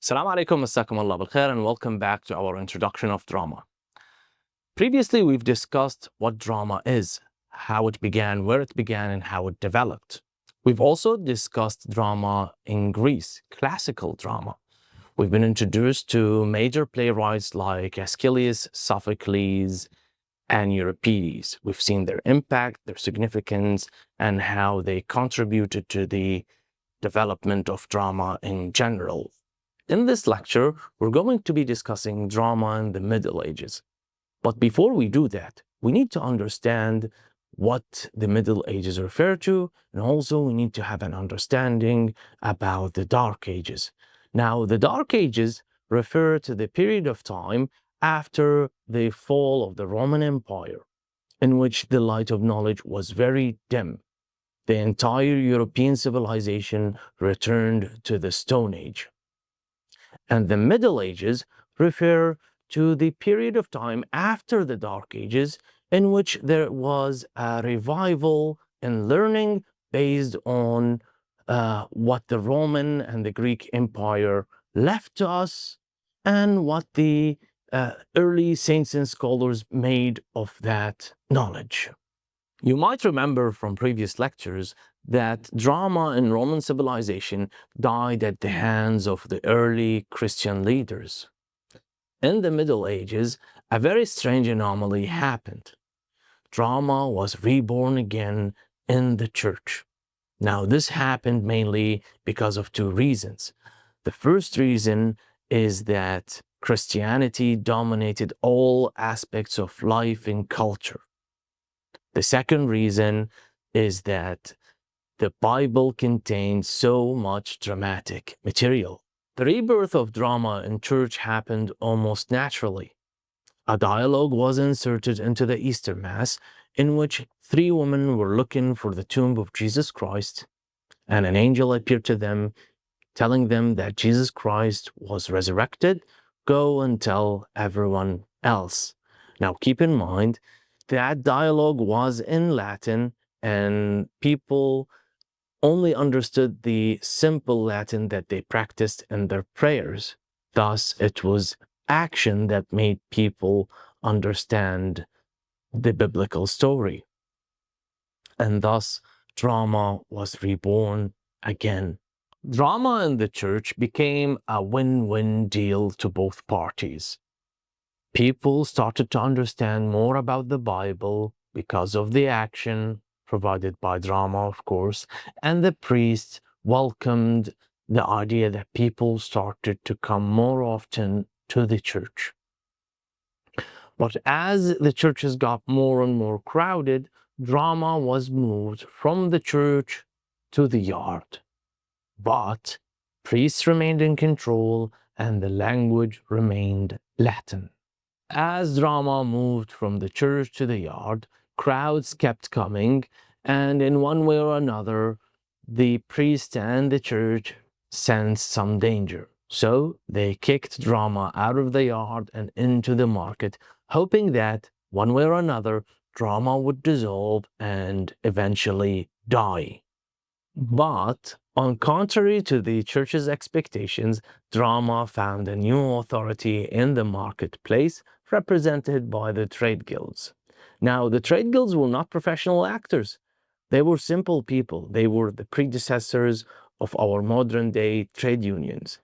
Assalamu alaikum, Massakum Allah bil khair, and welcome back to our introduction of drama. Previously, we've discussed what drama is, how it began, where it began, and how it developed. We've also discussed drama in Greece, classical drama. We've been introduced to major playwrights like Aeschylus, Sophocles, and Euripides. We've seen their impact, their significance, and how they contributed to the development of drama in general. In this lecture, we're going to be discussing drama in the Middle Ages. But before we do that, we need to understand what the Middle Ages refer to, and also we need to have an understanding about the Dark Ages. Now, the Dark Ages refer to the period of time after the fall of the Roman Empire, in which the light of knowledge was very dim. The entire European civilization returned to the Stone Age. And the Middle Ages refer to the period of time after the Dark Ages in which there was a revival in learning based on what the Roman and the Greek Empire left to us and what the early saints and scholars made of that knowledge. You might remember from previous lectures that drama in Roman civilization died at the hands of the early Christian leaders. In the Middle Ages, a very strange anomaly happened. Drama was reborn again in the church. Now, this happened mainly because of two reasons. The first reason is that Christianity dominated all aspects of life and culture. The second reason is that the Bible contains so much dramatic material. The rebirth of drama in church happened almost naturally. A dialogue was inserted into the Easter Mass in which three women were looking for the tomb of Jesus Christ, and an angel appeared to them, telling them that Jesus Christ was resurrected. Go and tell everyone else. Now, keep in mind, that dialogue was in Latin, and people only understood the simple Latin that they practiced in their prayers. Thus, it was action that made people understand the biblical story. And thus, drama was reborn again. Drama in the church became a win-win deal to both parties. People started to understand more about the Bible because of the action provided by drama, of course, and the priests welcomed the idea that people started to come more often to the church. But as the churches got more and more crowded, drama was moved from the church to the yard. But priests remained in control and the language remained Latin. As drama moved from the church to the yard, crowds kept coming, and in one way or another, the priest and the church sensed some danger. So they kicked drama out of the yard and into the market, hoping that, one way or another, drama would dissolve and eventually die. But, on contrary to the church's expectations, drama found a new authority in the marketplace, represented by the trade guilds. Now, the trade guilds were not professional actors. They were simple people. They were the predecessors of our modern-day trade unions.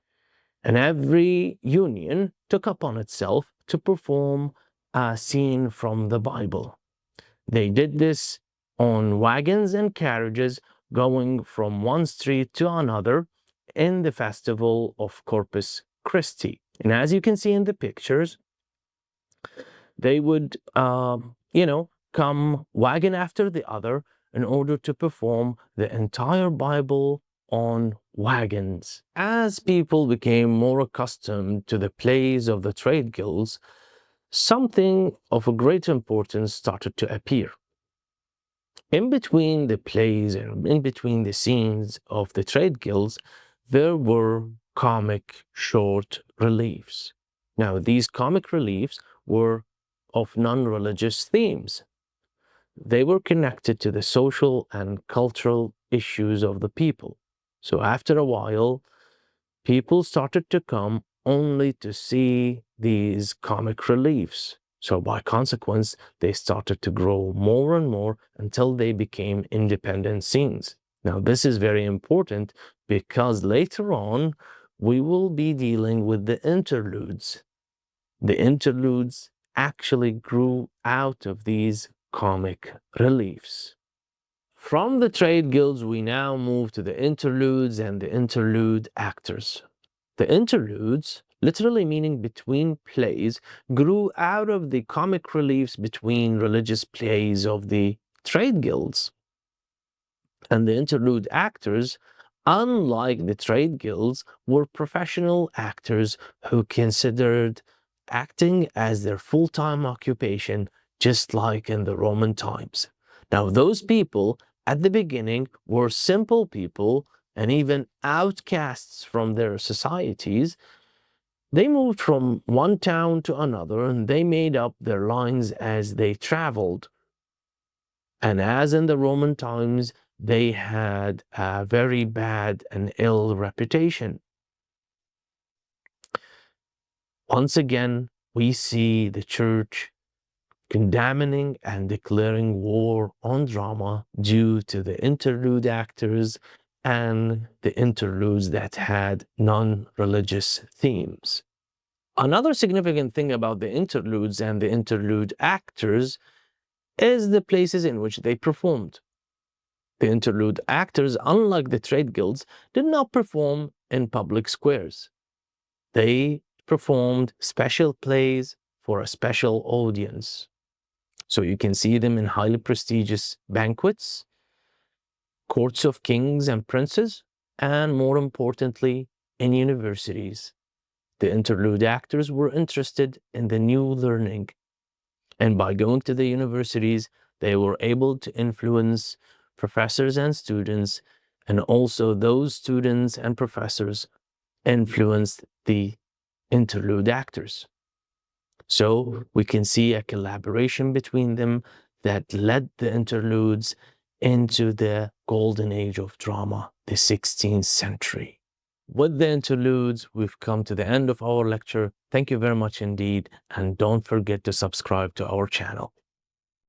And every union took upon itself to perform a scene from the Bible. They did this on wagons and carriages going from one street to another in the festival of Corpus Christi. And as you can see in the pictures, they would, come wagon after the other in order to perform the entire Bible on wagons. As people became more accustomed to the plays of the trade guilds, something of a great importance started to appear. In between the plays and in between the scenes of the trade guilds, there were comic short reliefs. Now, these comic reliefs were of non-religious themes. They were connected to the social and cultural issues of the people. So after a while, people started to come only to see these comic reliefs. So by consequence, they started to grow more and more until they became independent scenes. Now, this is very important because later on, we will be dealing with the interludes. The interludes actually grew out of these comic reliefs. From the trade guilds, we now move to the interludes and the interlude actors. The interludes, literally meaning between plays, grew out of the comic reliefs between religious plays of the trade guilds. And the interlude actors, unlike the trade guilds, were professional actors who considered acting as their full-time occupation, just like in the Roman times. Now, those people at the beginning were simple people and even outcasts from their societies. They moved from one town to another and they made up their lines as they traveled. And as in the Roman times, they had a very bad and ill reputation. Once again, we see the church condemning and declaring war on drama due to the interlude actors and the interludes that had non-religious themes. Another significant thing about the interludes and the interlude actors is the places in which they performed. The interlude actors, unlike the trade guilds, did not perform in public squares. They performed special plays for a special audience. So you can see them in highly prestigious banquets, courts of kings and princes, and more importantly, in universities. The interlude actors were interested in the new learning. And by going to the universities, they were able to influence professors and students, and also those students and professors influenced the interlude actors. So we can see a collaboration between them that led the interludes into the golden age of drama, the 16th century. With the interludes, we've come to the end of our lecture. Thank you very much indeed, and don't forget to subscribe to our channel.